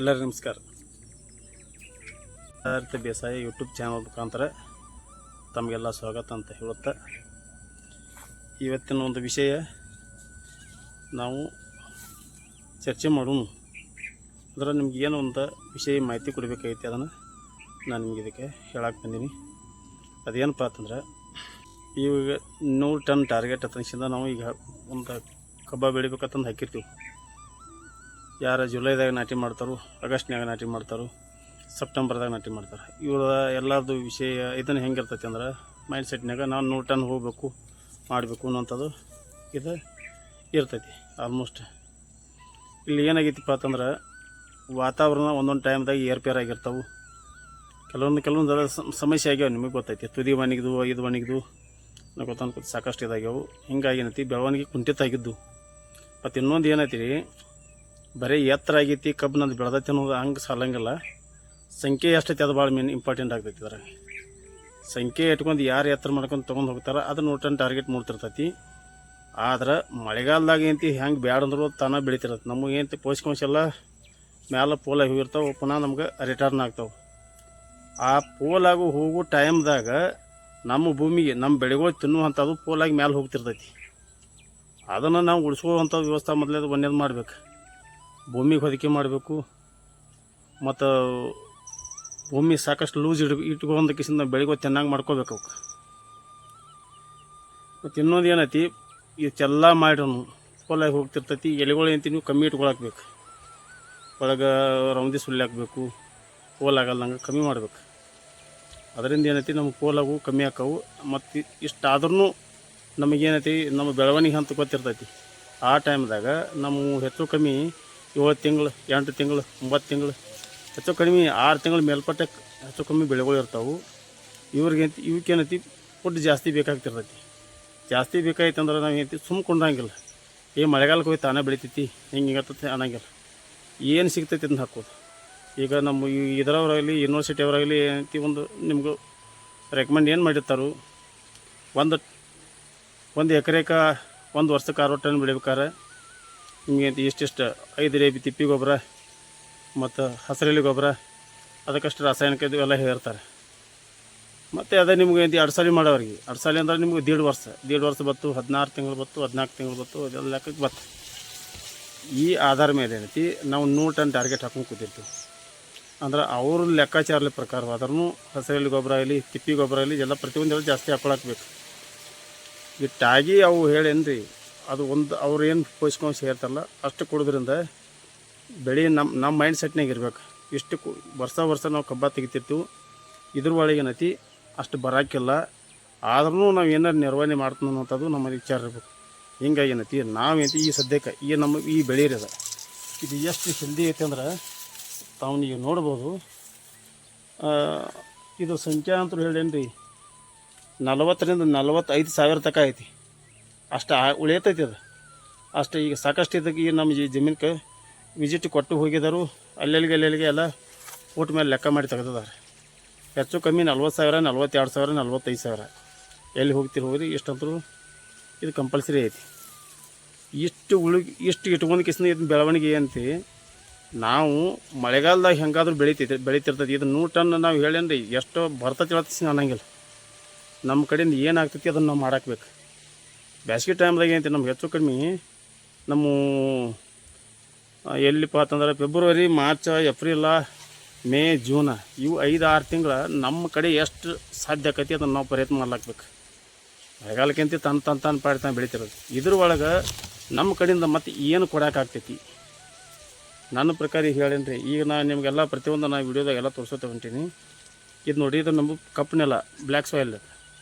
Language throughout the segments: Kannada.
ಎಲ್ಲರಿಗೂ ನಮಸ್ಕಾರ. ಭಾರತ ಬೇಸಾಯ ಯೂಟ್ಯೂಬ್ ಚಾನಲ್ ಮುಖಾಂತರ ತಮಗೆಲ್ಲ ಸ್ವಾಗತ ಅಂತ ಹೇಳುತ್ತಾ, ಇವತ್ತಿನ ಒಂದು ವಿಷಯ ನಾವು ಚರ್ಚೆ ಮಾಡೋಣ. ಅಂದ್ರೆ ನಿಮ್ಗೆ ಏನೋ ಒಂದು ವಿಷಯ ಮಾಹಿತಿ ಕೊಡಬೇಕಾಗೈತಿ, ಅದನ್ನು ನಾನು ನಿಮ್ಗೆ ಇದಕ್ಕೆ ಹೇಳಕ್ಕೆ ಬಂದೀನಿ. ಅದೇನಪ್ಪ ಅಂತಂದ್ರೆ, ಇವಾಗ 100 ಟನ್ ಟಾರ್ಗೆಟ್ ಹತ್ತಿಂದ ನಾವು ಈಗ ಒಂದು ಕಬ್ಬ ಬೆಳಿಬೇಕಂತಂದು ಹಾಕಿರ್ತೀವಿ. ಯಾರು ಜುಲೈದಾಗ ನಾಟಿ ಮಾಡ್ತಾರೋ, ಆಗಸ್ಟ್ನಾಗ ನಾಟಿ ಮಾಡ್ತಾರೋ, ಸೆಪ್ಟೆಂಬರ್ದಾಗ ನಾಟಿ ಮಾಡ್ತಾರೆ. ಇವ್ರ ಎಲ್ಲರದು ವಿಷಯ ಇದನ್ನು ಹೆಂಗಿರ್ತೈತಿ ಅಂದ್ರೆ, ಮೈಂಡ್ ಸೆಟ್ನಾಗ ನಾವು 100 ಟನ್ ಹೋಗಬೇಕು ಮಾಡಬೇಕು ಅನ್ನೋಂಥದ್ದು ಇದು ಇರ್ತೈತಿ. ಆಲ್ಮೋಸ್ಟ್ ಇಲ್ಲಿ ಏನಾಗೈತಿಪ್ಪ ಅಂತಂದ್ರೆ, ವಾತಾವರಣ ಒಂದೊಂದು ಟೈಮ್ದಾಗ ಏರ್ಪೇರ್ ಆಗಿರ್ತಾವೆ. ಕೆಲವೊಂದು ಸಮಸ್ಯೆ ಆಗ್ಯಾವ, ನಿಮಗೆ ಗೊತ್ತೈತಿ. ತುದಿ ಒಣಗಿದು, ಇದು ಒಣಗಿದು ಗೊತ್ತ ಸಾಕಷ್ಟು ಇದಾಗ್ಯಾವು. ಹಿಂಗಾಗಿ ಏನೈತಿ, ಬೆಳವಣಿಗೆ ಕುಂಠಿತ ಆಗಿದ್ದು. ಮತ್ತು ಇನ್ನೊಂದು ಏನೈತಿ, ಬರೀ ಎತ್ತರ ಆಗೈತಿ ಕಬ್ಬು ನಂದು ಬೆಳೆದೈತಿ ಅನ್ನೋದು ಹಂಗೆ ಸಾಲಂಗಿಲ್ಲ. ಸಂಖ್ಯೆ ಎಷ್ಟೈತಿ ಅದು ಭಾಳ ಇಂಪಾರ್ಟೆಂಟ್ ಆಗ್ತೈತಿ. ಅದ್ರಾಗ ಸಂಖ್ಯೆ ಇಟ್ಕೊಂಡು ಯಾರು ಎತ್ತರ ಮಾಡ್ಕೊಂಡು ತೊಗೊಂಡು ಹೋಗ್ತಾರೆ, ಅದು 100 ಟನ್ ಟಾರ್ಗೆಟ್ ಮೂಡ್ತಿರ್ತೈತಿ. ಆದ್ರೆ ಮಳೆಗಾಲದಾಗ ಏನಂತಿ ಹೆಂಗೆ ಬ್ಯಾಡ ಅಂದ್ರೂ ತಾನ ಬೆಳಿತಿರತ್ತೆ. ನಮಗೆ ಏನಂತ ಪೋಷಕಾಂಶ ಎಲ್ಲ ಮ್ಯಾಲೆ ಪೋಲಾಗಿ ಹೋಗಿರ್ತಾವೆ, ಪುನಃ ನಮ್ಗೆ ರಿಟರ್ನ್ ಆಗ್ತಾವೆ. ಆ ಪೋಲಾಗು ಹೋಗೋ ಟೈಮ್ದಾಗ ನಮ್ಮ ಭೂಮಿಗೆ ನಮ್ಮ ಬೆಳೆಗಳು ತಿನ್ನುವಂಥದ್ದು ಪೋಲಾಗಿ ಮ್ಯಾಲೆ ಹೋಗ್ತಿರ್ತೈತಿ. ಅದನ್ನು ನಾವು ಉಳಿಸ್ಕೊಳ್ಳುವಂಥ ವ್ಯವಸ್ಥೆ ಮೊದಲೇದು ಒಂದೇದು ಮಾಡ್ಬೇಕು. ಭೂಮಿಗೆ ಹೊದಿಕೆ ಮಾಡಬೇಕು, ಮತ್ತು ಭೂಮಿ ಸಾಕಷ್ಟು ಲೂಸ್ ಇಟ್ಕೊಂಡು ಕಿಸಿಂದ ಬೆಳೆಗೋ ಚೆನ್ನಾಗಿ ಮಾಡ್ಕೋಬೇಕು ಅವಕ್ಕೆ. ಮತ್ತು ಇನ್ನೊಂದು ಏನೈತಿ, ಇದೆಲ್ಲ ಮಾಡಿರೋನು ಪೋಲಾಗಿ ಹೋಗ್ತಿರ್ತೈತಿ. ಎಲೆಗಳು ಏನಂತ ನೀವು ಕಮ್ಮಿ ಇಟ್ಕೊಳಕ್ಬೇಕು, ಒಳಗೆ ರೌಂದಿ ಸುಳ್ಳಿ ಹಾಕಬೇಕು, ಪೋಲಾಗಲ್ಲಂಗೆ ಕಮ್ಮಿ ಮಾಡ್ಬೇಕು. ಅದರಿಂದ ಏನೈತಿ, ನಮ್ಮ ಪೋಲಾಗು ಕಮ್ಮಿ ಆಕ್ಕವು. ಮತ್ತು ಇಷ್ಟಾದ್ರೂ ನಮಗೇನೈತಿ, ನಮ್ಮ ಬೆಳವಣಿಗೆ ಅಂತ ಗೊತ್ತಿರ್ತೈತಿ. ಆ ಟೈಮ್ದಾಗ ನಮ್ಮ ಹೆಚ್ಚು ಕಮ್ಮಿ 7 ತಿಂಗಳು, 8 ತಿಂಗಳು, 9 ತಿಂಗಳು, ಹೆಚ್ಚು ಕಡಿಮೆ 6 ತಿಂಗಳ ಮೇಲ್ಪಟ್ಟ ಹೆಚ್ಚು ಕಮ್ಮಿ ಬೆಳೆಗಳು ಇರ್ತಾವೆ. ಇವಕ್ಕೇನೈತಿ ಫುಡ್ ಜಾಸ್ತಿ ಬೇಕಾಗ್ತಿರ್ತೈತಿ. ಜಾಸ್ತಿ ಬೇಕಾಯ್ತು ಅಂದ್ರೆ ನಾವು ಏನೈತಿ ಸುಮ್ಕೊಂಡಂಗಿಲ್ಲ. ಮಳೆಗಾಲಕ್ಕೆ ಹೋಗಿ ತಾನೇ ಬೆಳಿತೈತಿ ಹಿಂಗಿರ್ತೈತಿ ಅನ್ನಂಗಿಲ್ಲ. ಏನು ಸಿಗ್ತೈತಿ ಅದನ್ನ ಹಾಕೋದು. ಈಗ ನಮ್ಮ ಇದರವರಾಗಲಿ ಯೂನಿವರ್ಸಿಟಿ ಅವರಾಗಲಿ ಏನೈತಿ, ಒಂದು ನಿಮ್ಗೆ ರೆಕಮೆಂಡ್ ಏನು ಮಾಡಿರ್ತಾರೋ, ಒಂದು ಎಕರೆಗೆ 1 ವರ್ಷಕ್ಕೆ 60 ಟನ್ ಬೆಳಿಬೇಕಾರೆ ನಿಮಗೆ ಇಷ್ಟಿಷ್ಟು 5 ರೇಬಿ ತಿಪ್ಪಿ ಗೊಬ್ಬರ ಮತ್ತು ಹಸಿರೆಲೆ ಗೊಬ್ಬರ, ಅದಕ್ಕಷ್ಟು ರಾಸಾಯನಿಕ ಎಲ್ಲ ಹೇಳ್ತಾರೆ. ಮತ್ತು ಅದೇ ನಿಮ್ಗೆ ಏನೈತಿ 2 ಸಾಲಿ ಮಾಡೋರಿಗೆ, 2 ಸಾಲಿ ಅಂದ್ರೆ ನಿಮ್ಗೆ 1.5 ವರ್ಷ ಬತ್ತು, 16 ತಿಂಗಳು ಬತ್ತು, 14 ತಿಂಗಳು ಬತ್ತು, ಅದೆಲ್ಲ ಲೆಕ್ಕಕ್ಕೆ ಬತ್ತು. ಈ ಆಧಾರ ಮೇಲೆ ಏನೈತಿ ನಾವು 100 ಟನ್ ಟಾರ್ಗೆಟ್ ಹಾಕೊಂಡು ಕೂತಿರ್ತೀವಿ. ಅಂದ್ರೆ ಅವ್ರ ಲೆಕ್ಕಾಚಾರದ ಪ್ರಕಾರವಾದ್ರೂ ಹಸಿರೆಲೆ ಗೊಬ್ಬರ ಆಗಲಿ, ತಿಪ್ಪಿ ಗೊಬ್ಬರ ಆಗಲಿ, ಎಲ್ಲ ಪ್ರತಿಯೊಂದೆಲ್ಲ ಜಾಸ್ತಿ ಹಾಕೊಳಕ್ಬೇಕು. ಇಟ್ಟಾಗಿ ಅವು ಹೇಳೇನ್ರಿ, ಅದು ಒಂದು ಅವ್ರು ಏನು ಪೋಷಕಾಂಶ ಹೇಳ್ತಾರಲ್ಲ ಅಷ್ಟು ಕೊಡೋದ್ರಿಂದ ಬೆಳೆ ನಮ್ಮ ಮೈಂಡ್ ಸೆಟ್ನಾಗ ಇರ್ಬೇಕು. ಇಷ್ಟು ವರ್ಷ ನಾವು ಕಬ್ಬ ತೆಗಿತಿರ್ತೀವಿ. ಇದ್ರ ಒಳಗೆ ಏನೈತಿ ಅಷ್ಟು ಬರೋಕ್ಕಿಲ್ಲ. ಆದ್ರೂ ನಾವು ಏನಾರು ನಿರ್ವಹಣೆ ಮಾಡ್ತೀವಿ ಅನ್ನೋಂಥದ್ದು ನಮ್ಮ ವಿಚಾರ ಇರ್ಬೇಕು. ಹಿಂಗಾಗಿ ಏನೈತಿ, ನಾವೇಂತಿ ಈ ಸದ್ಯಕ್ಕೆ ಈ ಬೆಳೆ ಇರೋದ ಇದು ಎಷ್ಟು ಹೆಲ್ದಿ ಐತೆ ಅಂದ್ರೆ ತಾವು ನೀವು ನೋಡ್ಬೋದು. ಇದು ಸಂಖ್ಯಾ ಅಂತ ಹೇಳೇನ್ರಿ 40,000 ರಿಂದ 45,000 ಸಾವಿರ ತನಕ ಐತಿ. ಅಷ್ಟು ಉಳಿಯತೈತಿ ಅದು. ಅಷ್ಟು ಈಗ ಸಾಕಷ್ಟು ಇದಕ್ಕೆ ಈ ನಮ್ಮ ಜಮೀನ್ಗೆ ವಿಸಿಟ್ ಕೊಟ್ಟು ಹೋಗಿದ್ದಾರೆ. ಅಲ್ಲೆಲ್ಲಿಗೆ ಎಲ್ಲ ಊಟ ಮೇಲೆ ಲೆಕ್ಕ ಮಾಡಿ ತೆಗೆದಿದ್ದಾರೆ. ಹೆಚ್ಚು ಕಮ್ಮಿ 40,000, 42,000, 45,000 ಎಲ್ಲಿ ಹೋಗ್ರಿ ಇಷ್ಟಂತರೂ ಇದು ಕಂಪಲ್ಸರಿ ಐತಿ. ಇಷ್ಟು ಇಟ್ಕೊಂಡು ಕಿಸ್ನ ಇದು ಬೆಳವಣಿಗೆ ಅಂತಿ. ನಾವು ಮಳೆಗಾಲದಾಗ ಹೆಂಗಾದ್ರೂ ಬೆಳಿತಿರ್ತೈತಿ. ಇದು 100 ಟನ್ ನಾವು ಹೇಳೇನ್ರಿ ಎಷ್ಟೋ ಬರ್ತೈತಿ ಹೇಳ್ತೀವಿ ಅನ್ನಂಗಿಲ್ಲ. ನಮ್ಮ ಕಡೆಯಿಂದ ಏನಾಗ್ತೈತಿ ಅದನ್ನು ನಾವು ಮಾಡಾಕ್ಬೇಕು. ಬೇಸಿಗೆ ಟೈಮ್ದಾಗ ಏನೈತಿ ನಮ್ಗೆ ಹೆಚ್ಚು ಕಡಿಮೆ ನಮ್ಮ ಎಲ್ಲಿಪ್ಪ ಅಂತಂದ್ರೆ February, March, April, May, June ಇವು 5-6 ತಿಂಗಳು ನಮ್ಮ ಕಡೆ ಎಷ್ಟು ಸಾಧ್ಯ ಆಕೈತಿ ಅದನ್ನು ನಾವು ಪ್ರಯತ್ನ ಮಾಡ್ಲಾಕ್ಬೇಕು. ಮಳೆಗಾಲಕ್ಕಿಂತ ತನ್ನ ಪಾಡಿ ಬೆಳಿತಿರೋದು. ಇದ್ರ ಒಳಗೆ ನಮ್ಮ ಕಡೆಯಿಂದ ಮತ್ತೆ ಏನು ಕೊಡೋಕ್ಕಾಗ್ತೈತಿ ನನ್ನ ಪ್ರಕಾರ ಹೇಳೇನ್ರಿ. ಈಗ ನಾನು ನಿಮಗೆಲ್ಲ ಪ್ರತಿಯೊಂದು ನಾನು ವಿಡಿಯೋದಾಗೆಲ್ಲ ತೋರಿಸೋತ ಹೊಂಟೀನಿ. ಇದು ನೋಡಿ, ಇದು ನಮ್ಮ ಕಪ್ಪನೆಲ್ಲ ಬ್ಲ್ಯಾಕ್ ಸಾಯಿಲ್.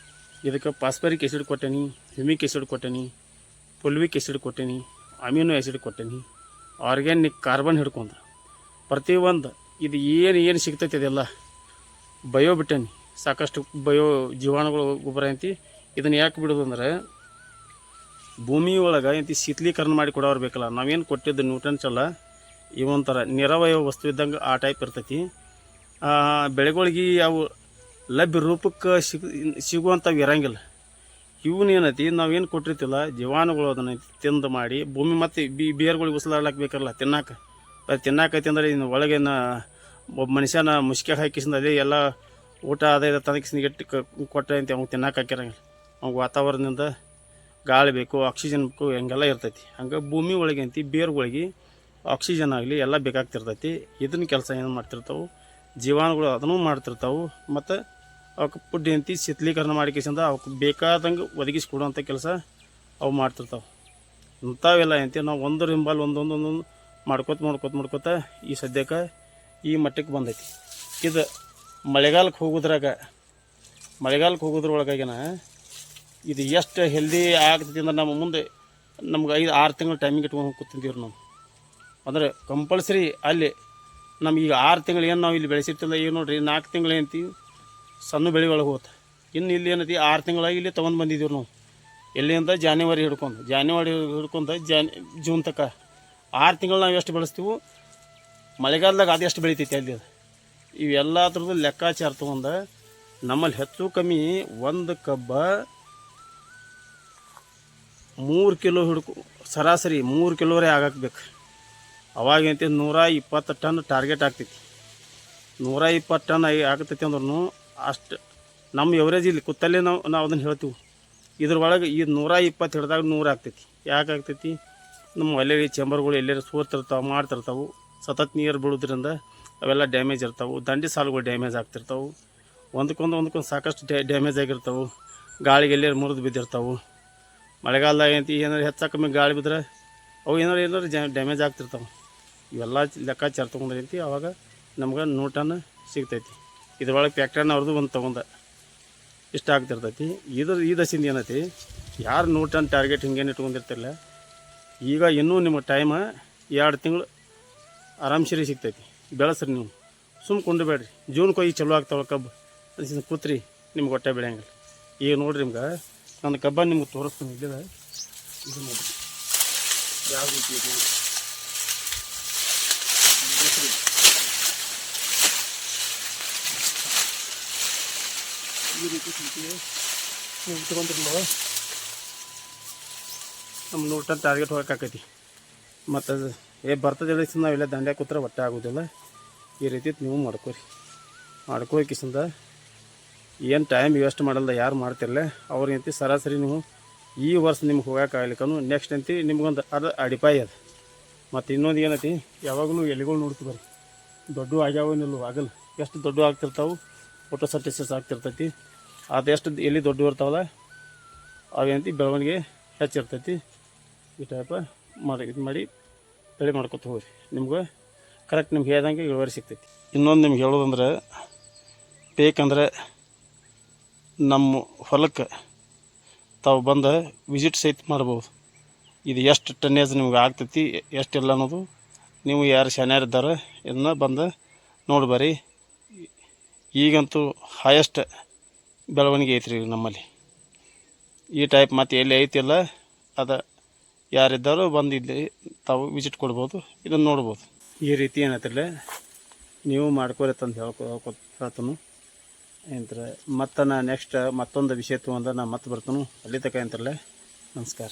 ಇದಕ್ಕೆ ಫಾಸ್ಫರಿಕ್ ಆ್ಯಸಿಡ್ ಕೊಟ್ಟೇನಿ, ಹ್ಯೂಮಿಕ್ ಆ್ಯಸಿಡ್ ಕೊಟ್ಟೇನಿ, ಫುಲ್ವಿಕ್ ಆ್ಯಸಿಡ್ ಕೊಟ್ಟೇನಿ, ಅಮಿನೋ ಆ್ಯಸಿಡ್ ಕೊಟ್ಟೇನಿ, ಆರ್ಗ್ಯಾನಿಕ್ ಕಾರ್ಬನ್ ಹಿಡ್ಕೊಂಡು ಪ್ರತಿಯೊಂದು ಇದು ಏನು ಸಿಗ್ತೈತಿ ಅದೆಲ್ಲ ಬಯೋ ಬಿಟ್ಟೇನಿ. ಸಾಕಷ್ಟು ಬಯೋ ಜೀವಾಣುಗಳು ಗೊಬ್ಬರ ಅಂತಿ. ಇದನ್ನು ಯಾಕೆ ಬಿಡೋದು ಅಂದ್ರೆ, ಭೂಮಿ ಒಳಗೆ ಎಂತಿ ಶೀತಲೀಕರಣ ಮಾಡಿ ಕೊಡೋರು ಬೇಕಲ್ಲ. ನಾವೇನು ಕೊಟ್ಟಿದ್ದು ನ್ಯೂಟ್ರನ್ಸ್ ಎಲ್ಲ ಇವೊಂಥರ ನಿರವಯವ ವಸ್ತು ಇದ್ದಂಗೆ ಆ ಟೈಪ್ ಇರ್ತೈತಿ. ಬೆಳೆಗಳಿಗೆ ಅವು ಲಭ್ಯ ರೂಪಕ್ಕೆ ಸಿಗುವಂಥವು ಇರೋಂಗಿಲ್ಲ. ಇವನೇನೈತಿ ನಾವೇನು ಕೊಟ್ಟಿರ್ತಿಲ್ಲ ಜೀವಾಣುಗಳು ಅದನ್ನ ತಿಂದು ಮಾಡಿ ಭೂಮಿ ಮತ್ತು ಬೇರುಗಳಿಗೆ ಉಸಲಾಡ್ಲಾಕ ಬೇಕಲ್ಲ ತಿನ್ನಾಕ ತಿನ್ನಾಕೈತಿ ಅಂದ್ರೆ ಇನ್ನು ಒಳಗಿನ ಒಬ್ಬ ಮನುಷ್ಯನ ಮುಷ್ಕೆ ಹಾಕಿಸಿಂದ ಅದೇ ಎಲ್ಲ ಊಟ ಅದೇ ತಂದಕಿಸಿನ ಇಟ್ಟು ಕೊಟ್ಟರೆ ಅಂತ ಅವ್ನು ತಿನ್ನಕ್ಕೆ ಹಾಕಿರಂಗಿಲ್ಲ. ಅವ್ಗೆ ವಾತಾವರಣದಿಂದ ಗಾಳಿ ಬೇಕು, ಆಕ್ಸಿಜನ್ ಬೇಕು, ಹಂಗೆಲ್ಲ ಇರ್ತೈತಿ. ಹಂಗೆ ಭೂಮಿ ಒಳಗೆ ಅಂತಿ ಬೇರುಗಳಿಗೆ ಆಕ್ಸಿಜನ್ ಆಗಲಿ ಎಲ್ಲ ಬೇಕಾಗ್ತಿರ್ತೈತಿ. ಇದನ್ನ ಕೆಲಸ ಏನು ಮಾಡ್ತಿರ್ತಾವೆ ಜೀವಾಣುಗಳು, ಅದನ್ನು ಮಾಡ್ತಿರ್ತಾವೆ. ಮತ್ತು ಅವಕ್ಕೆ ಪುಡ್ಡಿ ಅಂತಿ ಶೀತಲೀಕರಣ ಮಾಡಿಕೆಸಿಂದ ಅವಕ್ಕೆ ಬೇಕಾದಂಗೆ ಒದಗಿಸ್ಕೊಡುವಂಥ ಕೆಲಸ ಅವು ಮಾಡ್ತಿರ್ತಾವೆ. ಇಂಥವೆಲ್ಲ ಅಂತೀವಿ ನಾವು ಒಂದರ ಹಿಂಬಾಲ್ ಒಂದೊಂದೊಂದು ಮಾಡ್ಕೋತ ಈ ಸದ್ಯಕ್ಕೆ ಈ ಮಟ್ಟಕ್ಕೆ ಬಂದೈತಿ. ಇದು ಮಳೆಗಾಲಕ್ಕೆ ಹೋಗೋದ್ರೊಳಗಾಗಿನ ಇದು ಎಷ್ಟು ಹೆಲ್ದಿ ಆಗ್ತೈತಿ ಅಂದ್ರೆ ನಮ್ಮ ಮುಂದೆ ನಮ್ಗೆ 5-6 ತಿಂಗಳು ಟೈಮಿಂಗ್ ಇಟ್ಕೊಂಡು ಕೂತಿದ್ದೀವಿ ನಾವು. ಅಂದರೆ ಕಂಪಲ್ಸರಿ ಅಲ್ಲಿ ನಮ್ಗೆ ಈಗ 6 ತಿಂಗಳು ಏನು ನಾವು ಇಲ್ಲಿ ಬೆಳೆಸಿರ್ತಿಲ್ಲ, ಈಗ ನೋಡಿರಿ 4 ತಿಂಗಳು ಏನಂತೀವಿ ಸಣ್ಣ ಬೆಳೆ ಒಳಗೆ ಹೋಗುತ್ತೆ. ಇನ್ನು ಇಲ್ಲಿ ಏನೈತಿ 6 ತಿಂಗಳಾಗಿ ಇಲ್ಲಿ ತೊಗೊಂಡು ಬಂದಿದ್ದೀವಿ ನಾವು. ಎಲ್ಲಿಂದ ಜಾನ್ವರಿ ಹಿಡ್ಕೊಂಡು ಜೂನ್ ತನಕ 6 ತಿಂಗಳು ನಾವು ಎಷ್ಟು ಬೆಳೆಸ್ತೀವಿ, ಮಳೆಗಾಲದಾಗ ಅದು ಎಷ್ಟು ಬೆಳಿತೈತಿ ಅಲ್ಲಿ. ಅದು ಇವೆಲ್ಲ ಥರದ್ದು ಲೆಕ್ಕಾಚಾರ ತೊಗೊಂಡು ನಮ್ಮಲ್ಲಿ ಹೆಚ್ಚು ಕಮ್ಮಿ ಒಂದು ಕಬ್ಬ 3 ಕಿಲೋ ಸರಾಸರಿ 3 ಕಿಲೋವರೆ ಆಗಾಕ್ಬೇಕು. ಅವಾಗಂತ 120 ಟನ್ ಟಾರ್ಗೆಟ್ ಆಗ್ತೈತಿ. 120 ಟನ್ ಆಗ್ತೈತಿ ಅಂದ್ರೂ ಅಷ್ಟು ನಮ್ಮ ಎವರೇಜ್ ಇಲ್ಲಿ ಕೂತಲ್ಲೇ ನಾವು ಅದನ್ನು ಹೇಳ್ತೀವಿ. ಇದ್ರೊಳಗೆ ಈ 120 ಹಿಡ್ದಾಗ 100 ಆಗ್ತೈತಿ. ಯಾಕೆ ಆಗ್ತೈತಿ? ನಮ್ಮ ಒಲೆ ಚೇಂಬರ್ಗಳು ಎಲ್ಲರೂ ಸೋರ್ತಿರ್ತಾವೆ, ಮಾಡ್ತಿರ್ತಾವೆ. ಸತತ ನೀರು ಬೀಳೋದ್ರಿಂದ ಅವೆಲ್ಲ ಡ್ಯಾಮೇಜ್ ಇರ್ತಾವೆ. ದಂಡಿ ಸಾಲುಗಳು ಡ್ಯಾಮೇಜ್ ಆಗ್ತಿರ್ತಾವೆ. ಒಂದಕ್ಕೊಂದು ಸಾಕಷ್ಟು ಡ್ಯಾಮೇಜ್ ಆಗಿರ್ತಾವೆ. ಗಾಳಿಗೆ ಎಲ್ಲರೂ ಮುರಿದು ಬಿದ್ದಿರ್ತಾವೆ. ಮಳೆಗಾಲದಾಗ ಏನಂತ ಏನಾರು ಹೆಚ್ಚು ಕಮ್ಮಿ ಗಾಳಿ ಬಿದ್ದರೆ ಅವು ಏನಾರು ಡ್ಯಾಮೇಜ್ ಆಗ್ತಿರ್ತಾವೆ. ಇವೆಲ್ಲ ಲೆಕ್ಕಾಚಾರ ತೊಗೊಂಡ್ರಂತಿ ಆವಾಗ ನಮ್ಗೆ 100 ಟನ್ ಸಿಗ್ತೈತಿ. ಇದ್ರೊಳಗೆ ಫ್ಯಾಕ್ಟ್ರಿನ ಅವ್ರದ್ದು ಒಂದು ತೊಗೊಂಡ ಇಷ್ಟ ಆಗ್ತಿರ್ತೈತಿ. ಈ ದಶಿಂದ ಏನೈತಿ, ಯಾರು 100 ಟನ್ ಟಾರ್ಗೆಟ್ ಹಿಂಗೇನು ಇಟ್ಕೊಂಡಿರ್ತಿರಲ್ಲ, ಈಗ ಇನ್ನೂ ನಿಮಗೆ ಟೈಮ 2 ತಿಂಗಳು ಆರಾಮ್ಸರಿ ಸಿಗ್ತೈತಿ. ಬೆಳೆಸ್ರಿ ನೀವು, ಸುಮ್ಮ ಬೇಡ್ರಿ. ಜೂನ್ ಕೊಯ್ಯಿ ಚಲೋ ಆಗ್ತಾವಲ್ಲ ಕಬ್ಬು ಅನ್ಸಿದ ಕೂತ್ರಿ, ನಿಮ್ಗೆ ಹೊಟ್ಟೆ ಬೆಳೆಯಂಗಿಲ್ಲ. ಈಗ ನೋಡಿರಿ ನಿಮ್ಗೆ ನನ್ನ ಕಬ್ಬ ನಿಮ್ಗೆ ತೋರಿಸ್ತೀನಿ. ಇಲ್ಲಿದೆ ಇದು ನೋಡಿ ಯಾವ ರೀತಿ ಇದೆ ಈ ರೀತಿ ನೀವು ತಗೊಂಡ್ರಲ್ಲ, ನಮ್ಮ 100 ಟನ್ ಟಾರ್ಗೆಟ್ ಹೋಗಕ್ಕಾಕೈತಿ. ಮತ್ತು ಅದು ಬರ್ತದೆ ನಾವೆಲ್ಲ ದಂಡ್ಯಾಗ ಕೂತ್ರೆ ಹೊಟ್ಟೆ ಆಗೋದಿಲ್ಲ. ಈ ರೀತಿ ನೀವು ಮಾಡ್ಕೋಕಿಸಿಂದ ಏನು ಟೈಮ್ ವೇಸ್ಟ್ ಮಾಡಲ್ಲ. ಯಾರು ಮಾಡ್ತಿರಲ್ಲ ಅವ್ರಿಗಂತ ಸರಾಸರಿ ನೀವು ಈ ವರ್ಷ ನಿಮ್ಗೆ ಹೋಗೋಕ್ಕಾಗ್ಲಿಕ್ಕೂ ನೆಕ್ಸ್ಟ್ ಅಂತಿ ನಿಮ್ಗೊಂದು ಅದು ಅಡಿಪಾಯಿ ಅದು. ಮತ್ತು ಇನ್ನೊಂದು ಏನೈತಿ, ಯಾವಾಗಲೂ ಎಲೆಗಳು ನೋಡ್ತೀವಿ ಬರ್ರಿ, ದೊಡ್ಡ ಆಗ್ಯಾವನಿಲ್ಲ ಆಗಲ್ಲ. ಎಷ್ಟು ದೊಡ್ಡ ಆಗ್ತಿರ್ತಾವೆ, ಫೋಟೋಸೆಂಥಸಿಸ್ ಆಗ್ತಿರ್ತೈತಿ. ಅದೆಷ್ಟು ಎಲ್ಲಿ ದೊಡ್ಡ ಇರ್ತಾವಲ್ಲ ಅವೇನಂತಿ ಬೆಳವಣಿಗೆ ಹೆಚ್ಚಿರ್ತೈತಿ. ಈ ಟೈಪ ಮಾಡಿ ಬೆಳೆ ಮಾಡ್ಕೊತ ಹೋಗ್ರಿ, ನಿಮ್ಗೆ ಕರೆಕ್ಟ್ ನಿಮ್ಗೆ ಹೇಳ್ದಂಗೆ ಇಳುವರಿ ಸಿಗ್ತೈತಿ. ಇನ್ನೊಂದು ನಿಮ್ಗೆ ಹೇಳೋದಂದ್ರೆ, ಬೇಕಂದ್ರೆ ನಮ್ಮ ಹೊಲಕ್ಕೆ ತಾವು ಬಂದು ವಿಸಿಟ್ ಸಹಿತ ಮಾಡ್ಬೋದು. ಇದು ಎಷ್ಟು ಟನ್ನೇಜ್ ನಿಮ್ಗೆ ಆಗ್ತೈತಿ ಎಷ್ಟಿಲ್ಲ ಅನ್ನೋದು ನೀವು ಯಾರು ಶಾನ್ಯಾರಿದ್ದಾರೆ ಇದನ್ನ ಬಂದು ನೋಡ್ಬರಿ. ಈಗಂತೂ ಹೈಯೆಸ್ಟ್ ಬೆಳವಣಿಗೆ ಐತ್ರಿ ನಮ್ಮಲ್ಲಿ. ಈ ಟೈಪ್ ಮತ್ತು ಎಲ್ಲಿ ಐತಿಲ್ಲ ಅದು ಯಾರಿದ್ದಾರೋ ಬಂದು ಇಲ್ಲಿ ತಾವು ವಿಸಿಟ್ ಕೊಡ್ಬೋದು, ಇದನ್ನು ನೋಡ್ಬೋದು. ಈ ರೀತಿ ಏನೈತಿಲ್ಲ ನೀವು ಮಾಡ್ಕೊರಿ ತಂದು ಹೇಳ್ಕೊತಾನು ಏನಂತಾರೆ. ಮತ್ತು ನಾ ನೆಕ್ಸ್ಟ್ ಮತ್ತೊಂದು ವಿಷಯ ತೊಗೊಂಡು ನಾ ಮತ್ತೆ ಬರ್ತಾನು. ಅಲ್ಲಿ ತನಕ ಏನಂತಾರಲ್ಲ, ನಮಸ್ಕಾರ.